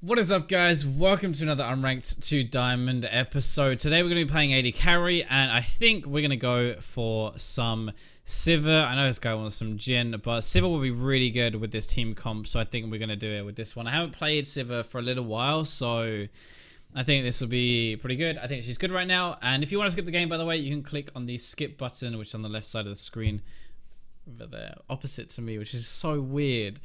What is up, guys? Welcome to another Unranked 2 Diamond episode. Today we're going to be playing AD Carry, and I think we're going to go for some SIVIR. I know this guy wants some Jhin, but SIVIR will be really good with this team comp, so I think we're going to do it with this one. I haven't played SIVIR for a little while, so I think this will be pretty good. I think she's good right now, and if you want to skip the game, by the way, you can click on the skip button, which is on the left side of the screen over there, opposite to me, which is so weird.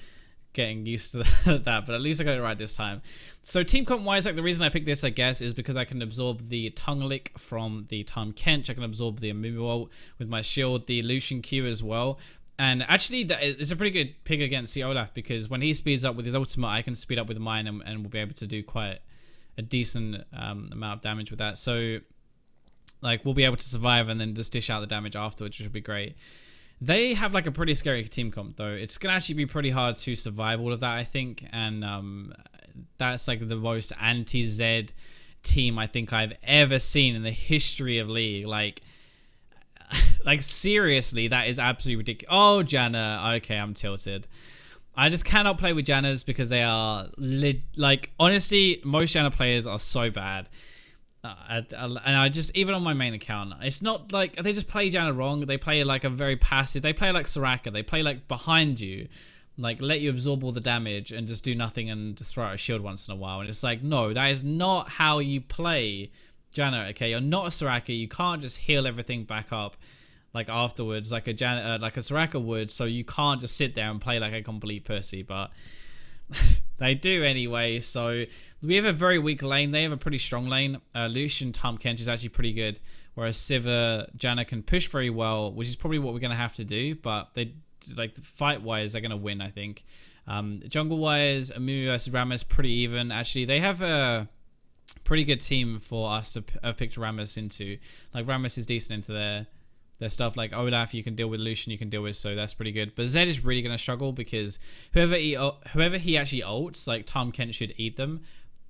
Getting used to that, but at least I got it right this time. So team comp wise, like the reason I picked this, I guess, is because I can absorb the tongue lick from the Tahm Kench. I can absorb the Amumu ult with my shield, the Lucian Q as well. And actually, that is a pretty good pick against the Olaf, because when he speeds up with his ultimate, I can speed up with mine, and we'll be able to do quite a decent amount of damage with that. So like we'll be able to survive and then just dish out the damage afterwards, which would be great. They have like a pretty scary team comp though. It's gonna actually be pretty hard to survive all of that, I think, and that's like the most anti-Zed team I think I've ever seen in the history of League. Like seriously, that is absolutely ridiculous. Oh, Janna. Okay, I'm tilted. I just cannot play with Jannas because they are like, honestly, most Janna players are so bad. And I just, even on my main account, it's not like they just play Janna wrong. They play like a very passive. They play like Soraka. They play like behind you, like let you absorb all the damage and just do nothing and just throw out a shield once in a while. And it's like, no, that is not how you play Janna. Okay, you're not a Soraka. You can't just heal everything back up like afterwards, like a Janna, like a Soraka would. So you can't just sit there and play like a complete pussy, but they do anyway. So we have a very weak lane. They have a pretty strong lane. Lucian Tahm Kench is actually pretty good, whereas SIVIR Janna can push very well, which is probably what we're going to have to do. But they, like, fight wise, they're going to win, I think. Jungle wise, Amumu versus Rammus pretty even. Actually, they have a pretty good team for us to have picked Rammus into. Like, Rammus is decent into their stuff. Like Olaf, you can deal with, Lucian you can deal with, so that's pretty good. But Zed is really going to struggle because whoever he actually ults, like Tahm Kench should eat them,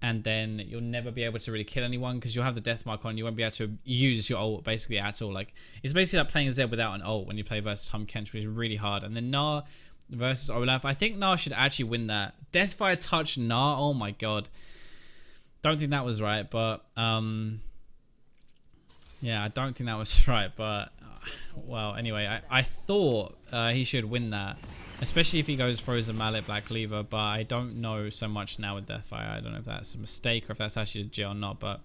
and then you'll never be able to really kill anyone because you'll have the death mark on. You won't be able to use your ult basically at all. Like, it's basically like playing Zed without an ult when you play versus Tahm Kench, which is really hard. And then Gnar versus Olaf, I think Gnar should actually win that. Death by a touch, Gnar, oh my god. Don't think that was right, but yeah, I don't think that was right, but well, anyway, I thought he should win that, especially if he goes Frozen Mallet, Black Cleaver, but I don't know so much now with Deathfire. I don't know if that's a mistake or if that's actually legit or not, but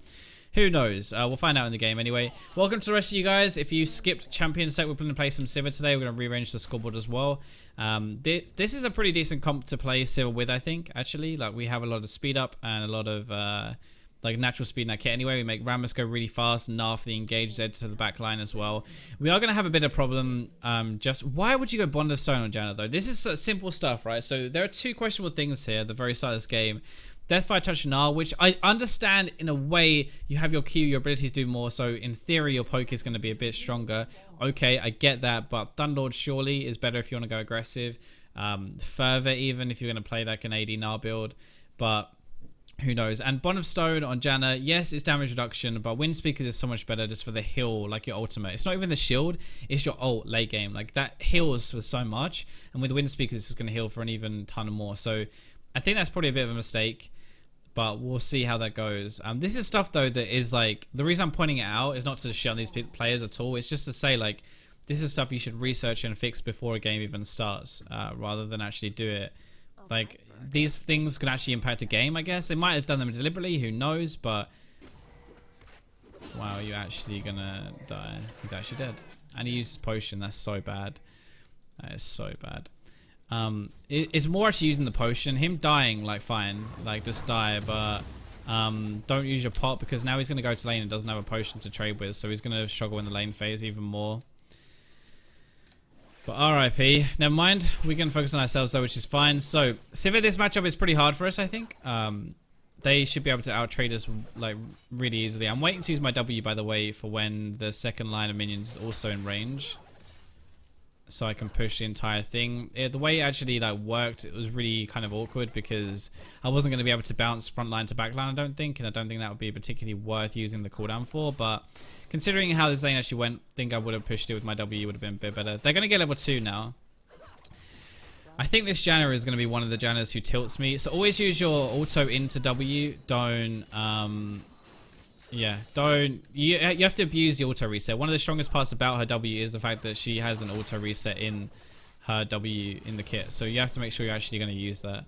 who knows? We'll find out in the game anyway. Welcome to the rest of you guys. If you skipped Champion Set, we're going to play some SIVIR today. We're going to rearrange the scoreboard as well. This is a pretty decent comp to play SIVIR with, I think, actually. Like, we have a lot of speed up and a lot of like natural speed in that kit anyway. We make Rammus go really fast and Gnar for the engage Zed to the back line as well. We are going to have a bit of problem. Just why would you go Bond of Stone on Janna though? This is simple stuff, right? So there are two questionable things here at the very start of this game. Death by touch Gnar, which I understand in a way. You have your Q, your abilities do more, so in theory your poke is going to be a bit stronger. Okay, I get that, but Thunderlord surely is better if you want to go aggressive. Further, even if you're going to play like an AD Gnar build, but who knows? And Bond of Stone on Janna, yes, it's damage reduction, but Wind Speakers is so much better just for the heal, like your ultimate. It's not even the shield, it's your ult late game. Like, that heals for so much, and with Wind Speakers, it's going to heal for an even ton more. So I think that's probably a bit of a mistake, but we'll see how that goes. This is stuff, though, that is like, the reason I'm pointing it out is not to shit on these players at all. It's just to say, like, this is stuff you should research and fix before a game even starts, rather than actually do it. Like, these things could actually impact a game, I guess. They might have done them deliberately, who knows, but wow, you're actually gonna die. He's actually dead. And he used potion, that's so bad. That is so bad. It's more actually using the potion. Him dying, like, fine, like, just die, but don't use your pot, because now he's gonna go to lane and doesn't have a potion to trade with, so he's gonna struggle in the lane phase even more. But RIP. Never mind. We can focus on ourselves though, which is fine. So, SIVIR, this matchup is pretty hard for us, I think. They should be able to out-trade us, like, really easily. I'm waiting to use my W, by the way, for when the second line of minions is also in range, so I can push the entire thing. The way it actually, like, worked, it was really kind of awkward because I wasn't going to be able to bounce front line to back line, I don't think, and I don't think that would be particularly worth using the cooldown for, but considering how this lane actually went, I think I would have pushed it with my W, would have been a bit better. They're going to get level 2 now. I think this Janna is going to be one of the Jannas who tilts me. So always use your auto into W. Don't, yeah, don't, you have to abuse the auto reset. One of the strongest parts about her W is the fact that she has an auto reset in her W in the kit. So you have to make sure you're actually going to use that.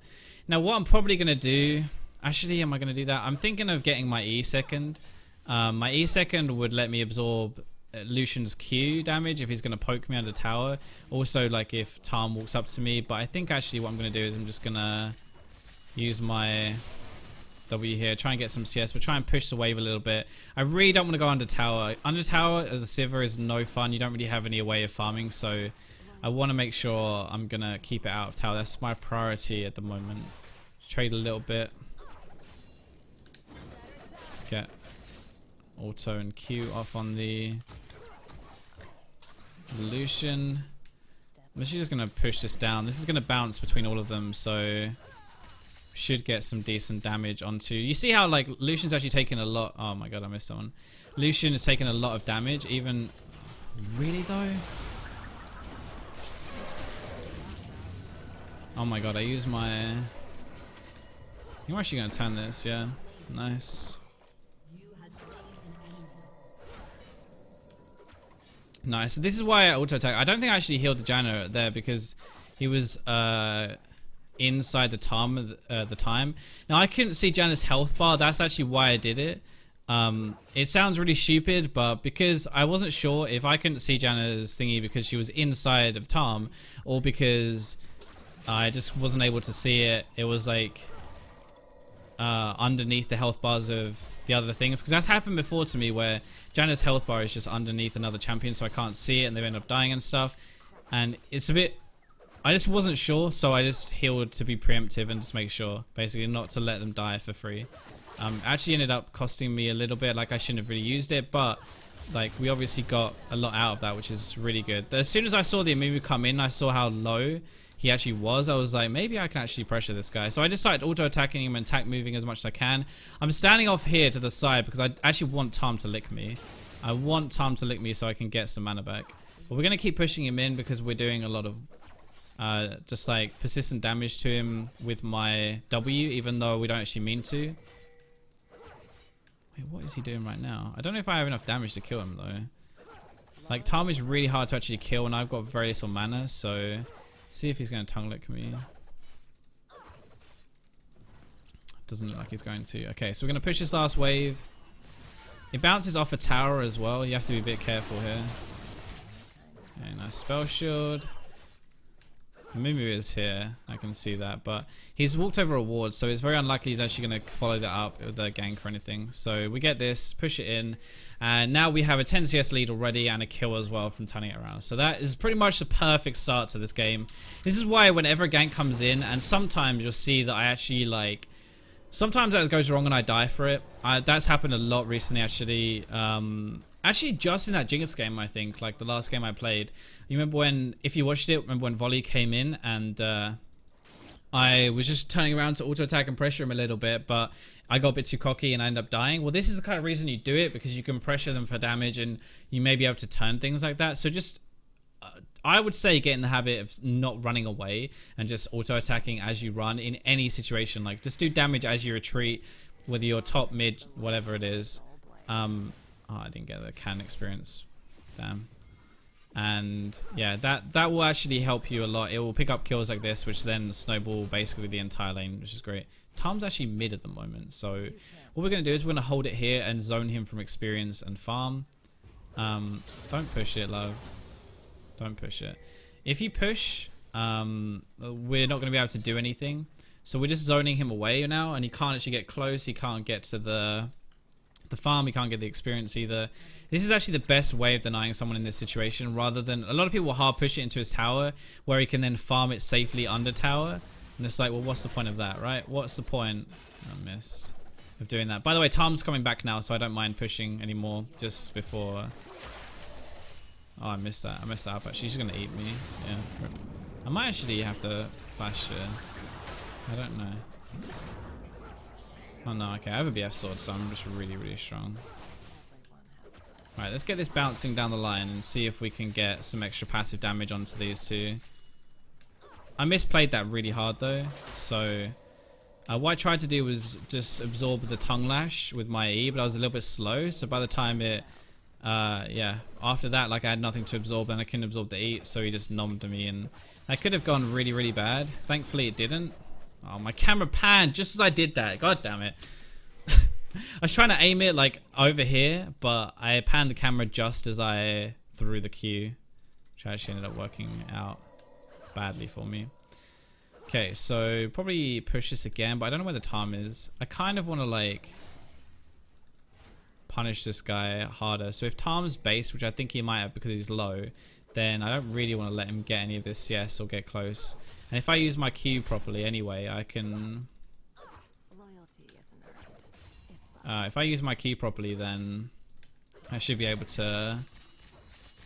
Now what I'm probably going to do, actually, am I going to do that? I'm thinking of getting my E second. My E second would let me absorb Lucian's Q damage if he's going to poke me under tower. Also, like if Tom walks up to me. But I think actually what I'm going to do is I'm just going to use my W here, try and get some CS, but try and push the wave a little bit. I really don't want to go under tower. Under tower as a SIVIR is no fun. You don't really have any way of farming, so I want to make sure I'm going to keep it out of tower. That's my priority at the moment. Trade a little bit. Let's get auto and Q off on the Lucian. I'm actually just going to push this down. This is going to bounce between all of them, so should get some decent damage onto. You see how like Lucian's actually taking a lot. Oh my god, I missed someone. Lucian is taking a lot of damage. Even really though. Oh my god, I used my. You're actually going to turn this, yeah. Nice. Nice. So this is why I auto attack. I don't think I actually healed the Janna there because he was inside the time at the time. Now I couldn't see Janna's health bar. That's actually why I did it. It sounds really stupid, but because I wasn't sure if I couldn't see Janna's thingy because she was inside of Tom, or because I just wasn't able to see it. It was like underneath the health bars of the other things, because that's happened before to me where Janna's health bar is just underneath another champion, so I can't see it and they end up dying and stuff. And it's a bit, I just wasn't sure, so I just healed to be preemptive and just make sure, basically not to let them die for free. Actually ended up costing me a little bit, like I shouldn't have really used it, but like we obviously got a lot out of that, which is really good. As soon as I saw the Amumu come in, I saw how low he actually was. I was like, maybe I can actually pressure this guy. So I just started auto-attacking him and attack moving as much as I can. I'm standing off here to the side because I actually want Tom to lick me. I want Tom to lick me so I can get some mana back. But we're going to keep pushing him in because we're doing a lot of just like persistent damage to him with my W, even though we don't actually mean to. Wait, what is he doing right now? I don't know if I have enough damage to kill him though. Like Tom is really hard to actually kill and I've got very little mana, so see if he's going to tongue lick me. Doesn't look like he's going to. Okay, so we're going to push this last wave. It bounces off a tower as well. You have to be a bit careful here. Okay, nice spell shield. Mumu is here. I can see that, but he's walked over a ward, so it's very unlikely he's actually going to follow that up with a gank or anything. So we get this, push it in, and now we have a 10 CS lead already and a kill as well from turning it around. So that is pretty much the perfect start to this game. This is why whenever a gank comes in, and sometimes you'll see that I actually like, sometimes that goes wrong and I die for it. That's happened a lot recently actually. Actually, just in that Jinx game, I think, like the last game I played. You remember when, if you watched it, remember when Volley came in and I was just turning around to auto-attack and pressure him a little bit, but I got a bit too cocky and I ended up dying. Well, this is the kind of reason you do it, because you can pressure them for damage and you may be able to turn things like that. So just, I would say get in the habit of not running away and just auto-attacking as you run in any situation. Like, just do damage as you retreat, whether you're top, mid, whatever it is. Oh, I didn't get the can experience. Damn. And yeah, that will actually help you a lot. It will pick up kills like this, which then snowball basically the entire lane, which is great. Tom's actually mid at the moment, so what we're going to do is we're going to hold it here and zone him from experience and farm. Don't push it, love. Don't push it. If you push, we're not going to be able to do anything. So we're just zoning him away now, and he can't actually get close. He can't get to the farm, he can't get the experience either. This is actually the best way of denying someone in this situation, rather than, a lot of people will hard push it into his tower where he can then farm it safely under tower, and it's like, well, what's the point of that, right? What's the point? I missed of doing that. By the way, Tom's coming back now, so I don't mind pushing anymore just before. Oh, I missed that. I messed that up actually. She's gonna eat me. Yeah. I might actually have to flash her. I don't know. Oh no, okay, I have a BF sword, so I'm just really, really strong. Alright, let's get this bouncing down the line and see if we can get some extra passive damage onto these two. I misplayed that really hard though. So what I tried to do was just absorb the tongue lash with my E, but I was a little bit slow. So by the time it, yeah, after that, like I had nothing to absorb and I couldn't absorb the E, so he just nommed me, and that could have gone really, really bad. Thankfully it didn't. Oh, my camera panned just as I did that. God damn it. I was trying to aim it like over here, but I panned the camera just as I threw the Q, which actually ended up working out badly for me. Okay, so probably push this again, but I don't know where the time is. I kind of want to like punish this guy harder. So if Tom's base, which I think he might have because he's low, then I don't really want to let him get any of this CS or get close. And if I use my Q properly anyway, I can... if I use my Q properly, then I should be able to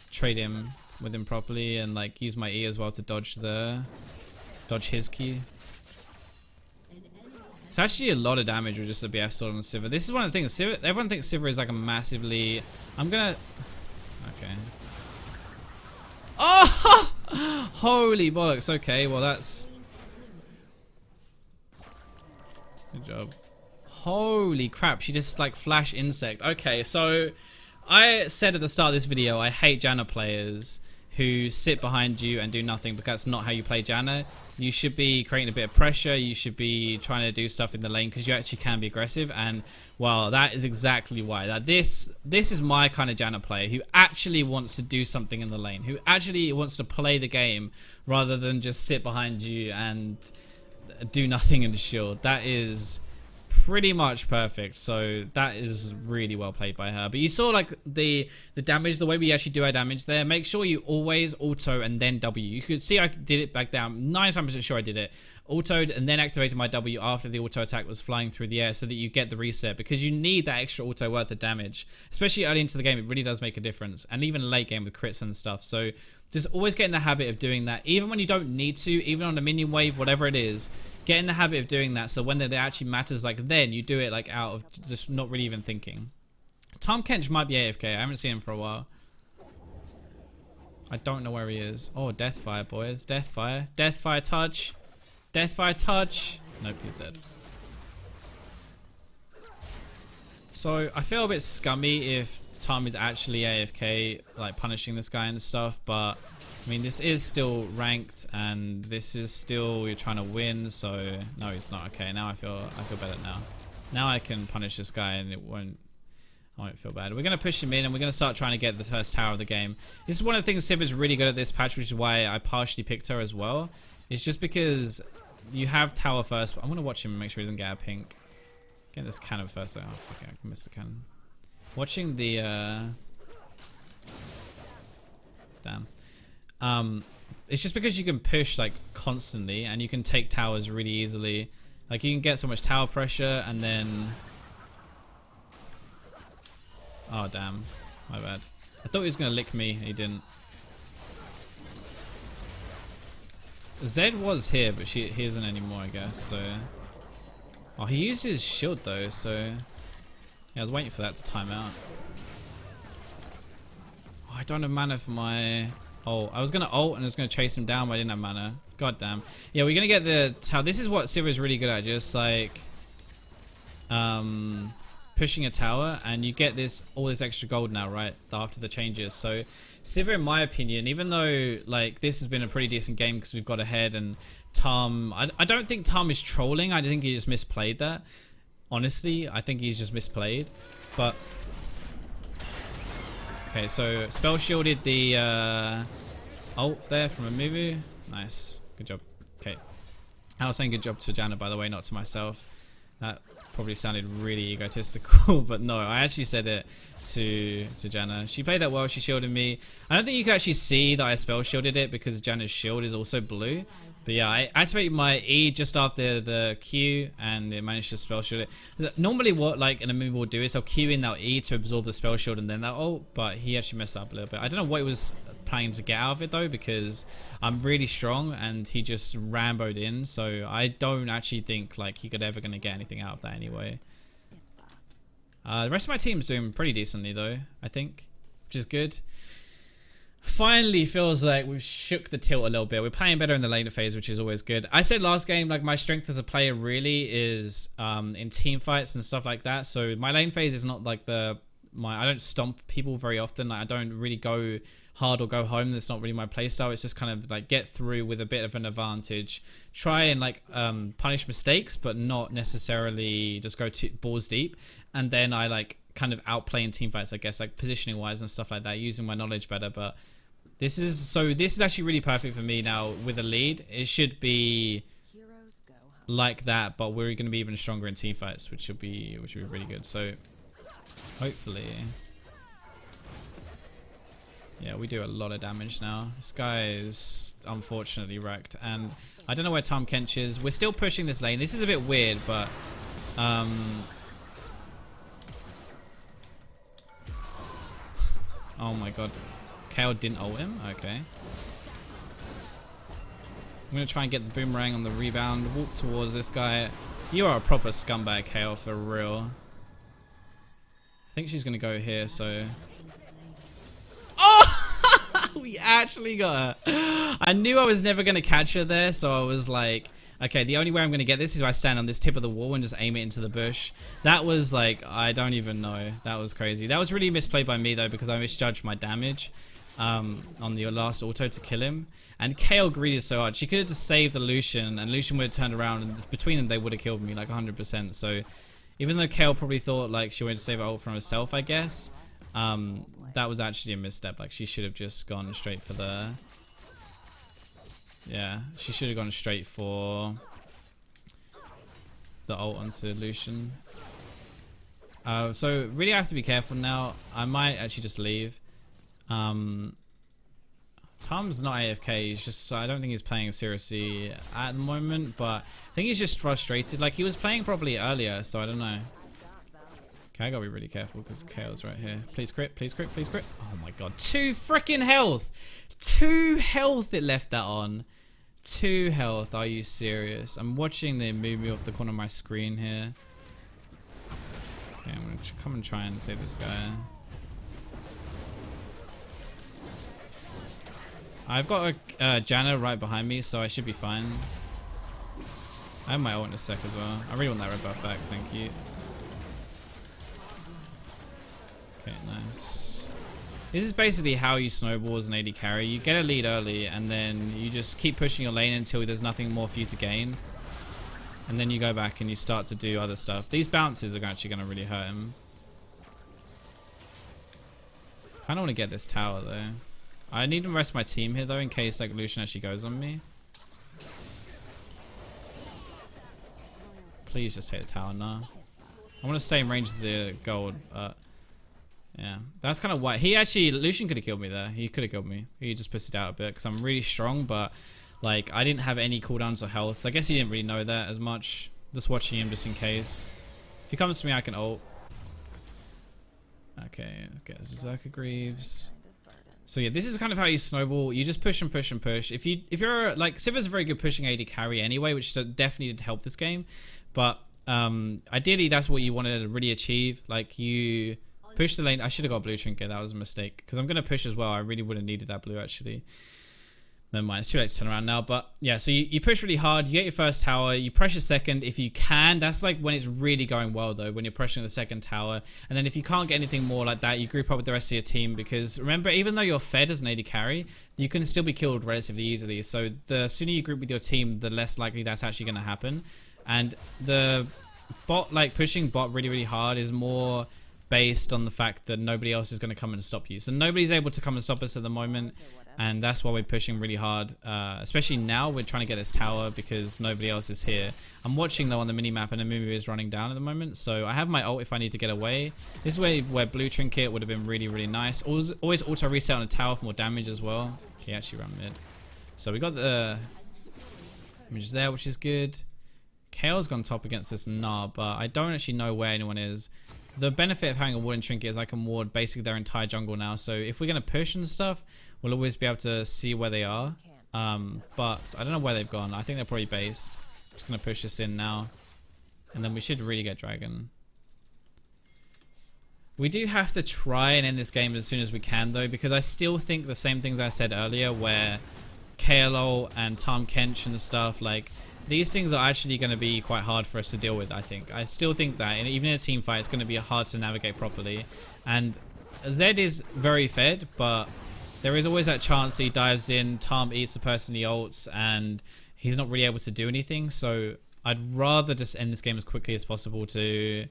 trade him with him properly and like use my E as well to dodge his Q. It's actually a lot of damage with just a BF sword on the SIVIR. This is one of the things. Everyone thinks SIVIR is like a massively... I'm gonna... Okay. Oh! Holy bollocks. Okay, well that's... Good job. Holy crap, she just like flash insect. Okay, so I said at the start of this video, I hate Janna players who sit behind you and do nothing, because that's not how you play Janna. You should be creating a bit of pressure, you should be trying to do stuff in the lane, because you actually can be aggressive. And well, that is exactly why. That this is my kind of Janna player, who actually wants to do something in the lane, who actually wants to play the game rather than just sit behind you and do nothing in the shield. That is pretty much perfect. So that is really well played by her. But you saw like the damage, the way we actually do our damage there. Make sure you always auto and then W. You could see I did it back down. 99% sure I did it. Autoed and then activated my W after the auto attack was flying through the air, so that you get the reset, because you need that extra auto worth of damage, especially early into the game. It really does make a difference, and even late game with crits and stuff. So just always get in the habit of doing that, even when you don't need to, even on a minion wave, whatever it is. Get in the habit of doing that, so when it actually matters, like then you do it like out of just not really even thinking. Tom Kench might be AFK. I haven't seen him for a while. I don't know where he is. Oh, Deathfire, boys. Deathfire. Deathfire touch. Deathfire touch. Nope, he's dead. So I feel a bit scummy if Tom is actually AFK, like punishing this guy and stuff, but I mean, this is still ranked, and this is still, you're trying to win, so no, it's not. Okay, now I feel better now. Now I can punish this guy and I won't feel bad. We're going to push him in, and we're going to start trying to get the first tower of the game. This is one of the things SIVIR's really good at this patch, which is why I partially picked her as well. It's just because you have tower first. I'm going to watch him and make sure he doesn't get a pink. Get this cannon first. Oh, fuck, I missed the cannon. Watching the... Damn. It's just because you can push like constantly, and you can take towers really easily. Like you can get so much tower pressure, and then... Oh damn, my bad. I thought he was gonna lick me, he didn't. Zed was here, but he isn't anymore, I guess, so... Oh, he used his shield though, so... Yeah, I was waiting for that to time out. Oh, I don't have mana for my... Oh, I was going to ult and I was going to chase him down, but I didn't have mana. God damn. Yeah, we're going to get the tower. This is what SIVIR is really good at, just like pushing a tower, and you get all this extra gold now, right, after the changes. So SIVIR, in my opinion, even though like this has been a pretty decent game because we've got ahead, and Tom, I don't think Tom is trolling. I think he just misplayed that. Honestly, I think he's just misplayed. But okay, so spell shielded the ult there from Amumu. Nice, good job. Okay, I was saying good job to Janna, by the way, not to myself. That probably sounded really egotistical, but no, I actually said it to Janna. She played that well. She shielded me. I don't think you can actually see that I spell shielded it because Janna's shield is also blue. But yeah, I activated my E just after the Q, and it managed to spell shield it. Normally what like an Amumu will do is I'll Q in that E to absorb the spell shield and then that ult, but he actually messed up a little bit. I don't know what he was planning to get out of it though, because I'm really strong and he just ramboed in, so I don't actually think like he could ever gonna get anything out of that anyway. The rest of my team's doing pretty decently though, I think, which is good. Finally feels like we've shook the tilt a little bit. We're playing better in the later phase, which is always good. I said last game, like, my strength as a player really is in team fights and stuff like that. So my lane phase is not like I don't stomp people very often. Like, I don't really go hard or go home. That's not really my playstyle. It's just kind of like get through with a bit of an advantage. Try and like punish mistakes, but not necessarily just go balls deep. And then I like kind of outplay in team fights, I guess, like positioning wise and stuff like that, using my knowledge better. But this is actually really perfect for me now with a lead. It should be like that, but we're going to be even stronger in team fights, which will be really good. So hopefully, yeah, we do a lot of damage now. This guy is unfortunately wrecked, and I don't know where Tom Kench is. We're still pushing this lane. This is a bit weird, but oh my god, Kale didn't ult him. Okay, I'm gonna try and get the boomerang on the rebound. Walk towards this guy. You are a proper scumbag, Kale, for real. I think she's gonna go here, so. Oh! We actually got her. I knew I was never gonna catch her there, so I was like, okay, the only way I'm gonna get this is if I stand on this tip of the wall and just aim it into the bush. That was like, I don't even know. That was crazy. That was really misplayed by me though, because I misjudged my damage on the last auto to kill him. And Kale greeted so hard. She could have just saved the Lucian, and Lucian would have turned around, and between them they would have killed me like 100%. So even though Kale probably thought like she wanted to save her ult from herself, I guess, that was actually a misstep. Like, she should have just gone straight for the... Yeah, she should have gone straight for the ult onto Lucian. So really I have to be careful now. I might actually just leave. Tom's not AFK, he's just, I don't think he's playing seriously at the moment, but I think he's just frustrated. Like, he was playing properly earlier, so I don't know. Okay, I gotta be really careful because Kale's right here. Please crit, please crit, please crit. Oh my god, 2 freaking health! 2 health it left that on. 2 health, are you serious? I'm watching them move me off the corner of my screen here. Okay, I'm gonna come and try and save this guy. I've got a Janna right behind me, so I should be fine. I have my ult in a sec as well. I really want that red buff back, thank you. Okay, nice. This is basically how you snowball as an AD carry. You get a lead early, and then you just keep pushing your lane until there's nothing more for you to gain. And then you go back and you start to do other stuff. These bounces are actually going to really hurt him. I don't want to get this tower, though. I need to rest my team here, though, in case like Lucian actually goes on me. Please just take the tower now. I want to stay in range of the gold. Yeah, that's kind of why Lucian could have killed me there. He could have killed me. He just pushed it out a bit because I'm really strong, but like I didn't have any cooldowns or health. So I guess he didn't really know that as much. Just watching him just in case. If he comes to me, I can ult. Okay, get Zerka Greaves. So yeah, this is kind of how you snowball. You just push and push and push. If you're like, SIVIR's a very good pushing AD carry anyway, which definitely did help this game. But ideally, that's what you wanted to really achieve. Like, you push the lane. I should have got blue trinket. That was a mistake because I'm gonna push as well. I really would have needed that blue actually. Never mind, it's too late to turn around now. But yeah, so you push really hard. You get your first tower. You pressure second if you can. That's like when it's really going well though, when you're pressuring the second tower. And then if you can't get anything more like that, you group up with the rest of your team, because remember, even though you're fed as an AD carry, you can still be killed relatively easily. So the sooner you group with your team, the less likely that's actually going to happen. And the bot, like pushing bot really, really hard is more based on the fact that nobody else is going to come and stop you. So nobody's able to come and stop us at the moment. And that's why we're pushing really hard, especially now. We're trying to get this tower because nobody else is here. I'm watching though on the minimap, and Amumu is running down at the moment, so I have my ult if I need to get away. This is where blue trinket would have been really, really nice. Always auto reset on a tower for more damage as well. He actually ran mid, so we got the images there, which is good. Kale's gone top against this Gnar, but I don't actually know where anyone is. The benefit of having a wooden trinket is I can ward basically their entire jungle now. So if we're going to push and stuff, we'll always be able to see where they are. But I don't know where they've gone. I think they're probably based. I'm just going to push this in now. And then we should really get dragon. We do have to try and end this game as soon as we can though, because I still think the same things I said earlier, where KLO and Tom Kench and stuff, like these things are actually going to be quite hard for us to deal with. I still think that, and even in a team fight, it's going to be hard to navigate properly. And Zed is very fed, but there is always that chance he dives in, Tom eats the person he ults, and he's not really able to do anything. So I'd rather just end this game as quickly as possible to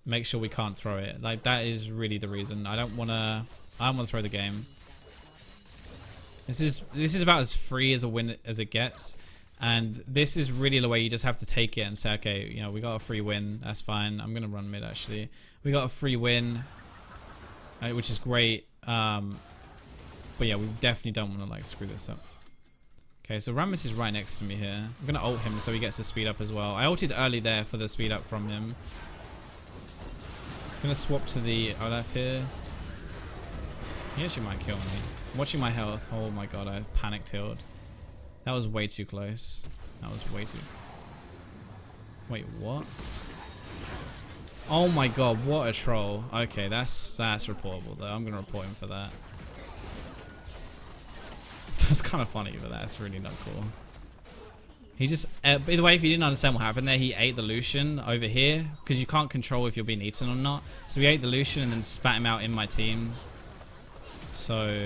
make sure we can't throw it. Like, that is really the reason. I don't want to throw the game. This is about as free as a win as it gets. And this is really the way you just have to take it and say, okay, you know, we got a free win. That's fine. I'm going to run mid, actually. We got a free win, which is great. But yeah, we definitely don't want to, like, screw this up. Okay, so Rammus is right next to me here. I'm going to ult him so he gets the speed up as well. I ulted early there for the speed up from him. I'm going to swap to the Olaf here. He actually might kill me. I'm watching my health. Oh my god, I panicked healed. That was way too close. That was way too... Wait, what? Oh my god, what a troll. Okay, that's reportable though. I'm going to report him for that. That's kind of funny, but that's really not cool. He just... by the way, if you didn't understand what happened there, he ate the Lucian over here, because you can't control if you're being eaten or not. So he ate the Lucian and then spat him out in my team. So,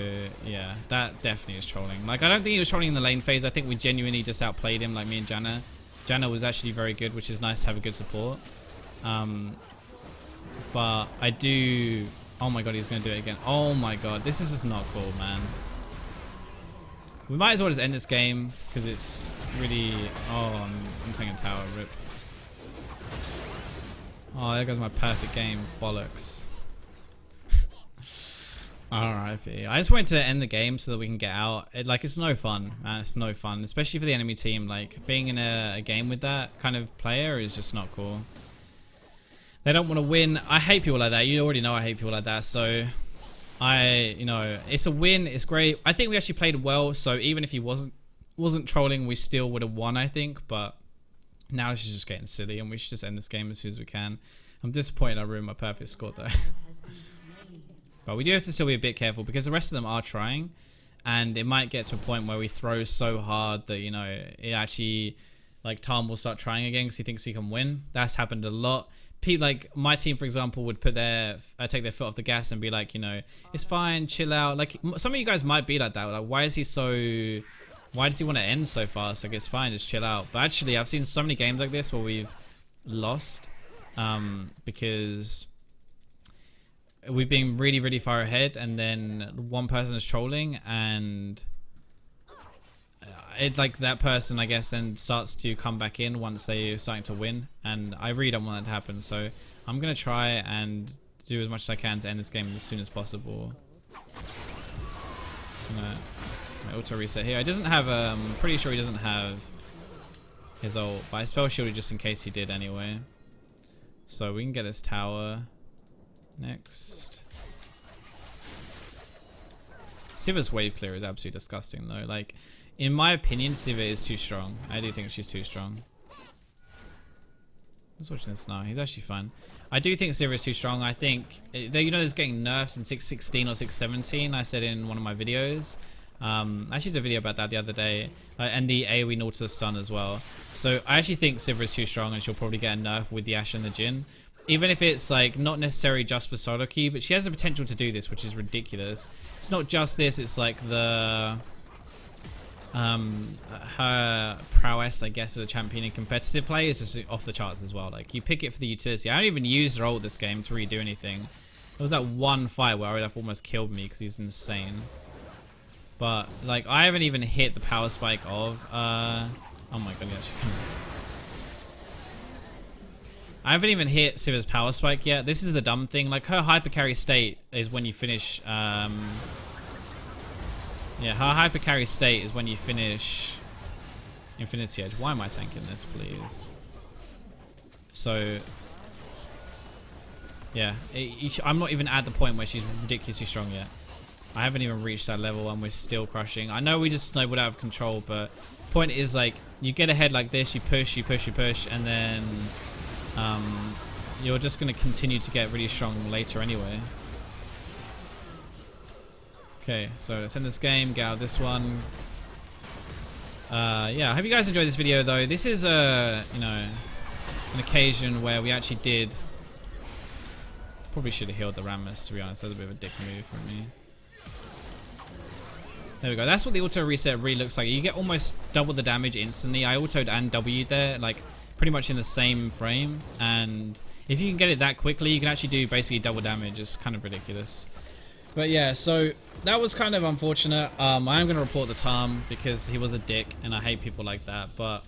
yeah, that definitely is trolling. Like, I don't think he was trolling in the lane phase. I think we genuinely just outplayed him, like me and Janna. Janna was actually very good, which is nice to have a good support. But I do... Oh my god, he's going to do it again. Oh my god, this is just not cool, man. We might as well just end this game, because it's really... Oh, I'm taking a tower, rip. Oh, there goes my perfect game. Bollocks. R.I.P. I just wanted to end the game so that we can get out. It's no fun, man. It's no fun, especially for the enemy team. Like, being in a game with that kind of player is just not cool. They don't want to win. I hate people like that. You already know I hate people like that. So, you know, it's a win. It's great. I think we actually played well. So even if he wasn't trolling, we still would have won, I think. But now she's just getting silly, and we should just end this game as soon as we can. I'm disappointed I ruined my perfect score though. But we do have to still be a bit careful, because the rest of them are trying, and it might get to a point where we throw so hard that, you know, it actually, like, Tom will start trying again because he thinks he can win. That's happened a lot. Like, my team, for example, would put take their foot off the gas and be like, you know, it's fine, chill out. Like, some of you guys might be like that. Like, why does he want to end so fast? Like, it's fine, just chill out. But actually, I've seen so many games like this where we've lost because we've been really, really far ahead, and then one person is trolling, and it's like that person, I guess, then starts to come back in once they're starting to win, and I really don't want that to happen. So I'm gonna try and do as much as I can to end this game as soon as possible. My auto reset here. It doesn't have pretty sure he doesn't have his ult, but I spell shielded just in case he did anyway. So we can get this tower next. SIVIR's wave clear is absolutely disgusting though. Like, in my opinion, SIVIR is too strong. I do think she's too strong. Let's watch this now. He's actually fine. I do think SIVIR is too strong. I think, you know, there's getting nerfs in 6.16 or 6.17. I said in one of my videos. I actually did a video about that the other day. And the AoE Nautilus stun as well. So I actually think SIVIR is too strong, and she'll probably get a nerf with the Ashe and the Jhin. Even if it's, like, not necessarily just for solo queue, but she has the potential to do this, which is ridiculous. It's not just this, it's like the her prowess, I guess, as a champion in competitive play is just off the charts as well. Like, you pick it for the utility. I don't even use her ult this game to really do anything. There was that one fight where Olaf almost killed me because he's insane. But, like, I haven't even hit the power spike of oh my god, yeah, I haven't even hit SIVIR's power spike yet. This is the dumb thing. Like, her hyper carry state is when you finish yeah, her hyper carry state is when you finish Infinity Edge. Why am I tanking this, please? So, yeah, I'm not even at the point where she's ridiculously strong yet. I haven't even reached that level, and we're still crushing. I know we just snowballed out of control, but point is, like, you get ahead like this, you push, and then you're just going to continue to get really strong later anyway. Okay, so let's end this game, get out of this one. Yeah, I hope you guys enjoyed this video though. This is an occasion where we actually did. Probably should have healed the Rammus, to be honest. That was a bit of a dick move from me. There we go. That's what the auto reset really looks like. You get almost double the damage instantly. I autoed and W'd there, like pretty much in the same frame. And if you can get it that quickly, you can actually do basically double damage. It's kind of ridiculous. But yeah, so that was kind of unfortunate. I am going to report the Tom because he was a dick and I hate people like that. But,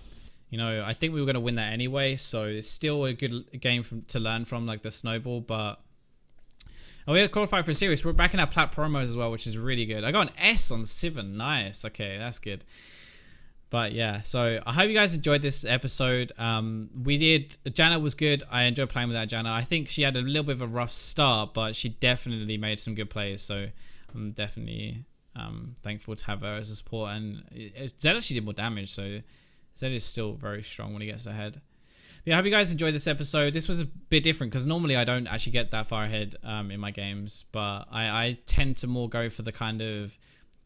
you know, I think we were going to win that anyway. So it's still a good game to learn from, like the Snowball. But we had qualified for series. We're back in our plat promos as well, which is really good. I got an S on SIVIR. Nice. Okay, that's good. But yeah, so I hope you guys enjoyed this episode. Janna was good. I enjoyed playing with that Janna. I think she had a little bit of a rough start, but she definitely made some good plays. So I'm definitely thankful to have her as a support. And Zed actually did more damage, so Zed is still very strong when he gets ahead. But yeah, I hope you guys enjoyed this episode. This was a bit different because normally I don't actually get that far ahead in my games, but I tend to more go for the kind of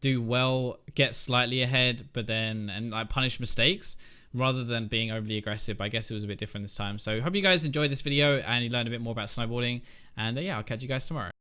do well, get slightly ahead, but then like punish mistakes rather than being overly aggressive. But I guess it was a bit different this time. So hope you guys enjoyed this video and you learned a bit more about snowballing. And yeah, I'll catch you guys tomorrow.